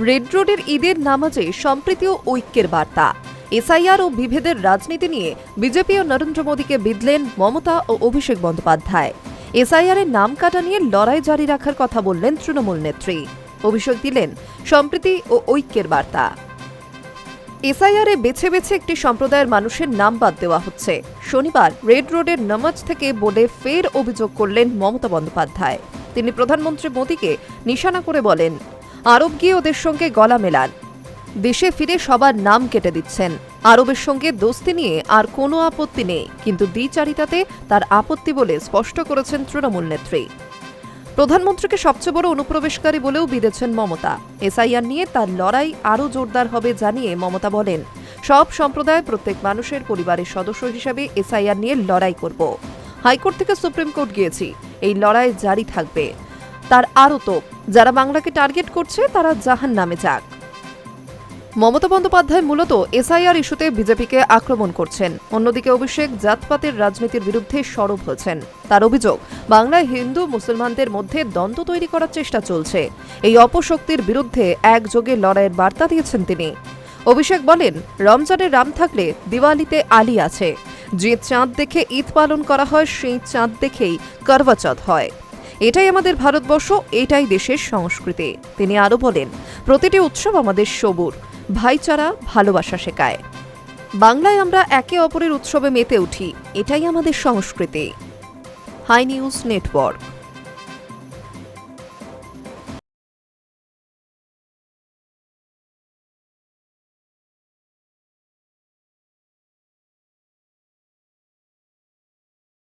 Red রোডের ঈদের নামাজে সম্প্রীতি ও ঐক্যের বার্তা। এসআইআর ও বিভেদের রাজনীতি নিয়ে বিজেপি ও নরেন্দ্র মোদীকে বিঁধলেন মমতা ও অভিষেক বন্দ্যোপাধ্যায়। এসআইআর এর নাম কাটা নিয়ে লড়াই জারি রাখার কথা বললেন তৃণমূল নেত্রী। অভিষেক দিলেন সম্প্রীতি ও ঐক্যের বার্তা। এসআইআর এ বেছে বেছে একটি সম্প্রদায়ের মানুষের নাম বাদ দেওয়া হচ্ছে। শনিবার রেড রোডের নামাজ থেকে বলে ফের অভিযোগ করলেন মমতা বন্দ্যোপাধ্যায়। তিনি প্রধানমন্ত্রী মোদীকে নিশানা করে বলেন, আরব গিয়ে ওদের সঙ্গে গলা মেলান, দেশে ফিরে সবার নাম কেটে দিচ্ছেন। আরবের সঙ্গে দোস্তি নিয়ে আর কোনো আপত্তি নেই, কিন্তু দ্বিচারিতাতে তার আপত্তি বলে স্পষ্ট করেছেন তৃণমূল নেত্রী। প্রধানমন্ত্রীকে সবচেয়ে বড় অনুপ্রবেশকারী বলেও বিধেছেন মমতা। এসআইআর নিয়ে তার লড়াই আরও জোরদার হবে জানিয়ে মমতা বলেন, সব সম্প্রদায় প্রত্যেক মানুষের পরিবারের সদস্য হিসেবে এসআইআর নিয়ে লড়াই করব। হাইকোর্ট থেকে সুপ্রিম কোর্ট গিয়েছি, এই লড়াই জারি থাকবে। তার আরও তো যারা বাংলাকে টার্গেট করছে তারা জাহান্নামে যাক। মমতা বন্দ্যোপাধ্যায় মূলত এসআইআর ইস্যুতে বিজেপিকে আক্রমণ করছেন। অন্যদিকে অভিষেক জাতপাতের রাজনীতির বিরুদ্ধে সরব হয়েছেন। তার অভিযোগ, বাংলায় হিন্দু মুসলমানদের মধ্যে দ্বন্দ্ব তৈরি করার চেষ্টা চলছে। এই অপশক্তির বিরুদ্ধে একযোগে লড়াইয়ের বার্তা দিয়েছেন তিনি। অভিষেক বলেন, রমজানে রাম থাকলে দিওয়ালিতে আলী আছে। যে চাঁদ দেখে ঈদ পালন করা হয় সেই চাঁদ দেখেই করওয়া চৌথ হয়। এটাই আমাদের ভারতবর্ষ, এটাই দেশের সংস্কৃতি। তিনি আরও বলেন, প্রতিটি উৎসব আমাদের সবুর, ভাইচারা, ভালোবাসা শেখায়। বাংলায় আমরা একে অপরের উৎসবে মেতে উঠি, এটাই আমাদের সংস্কৃতি। Hi news network.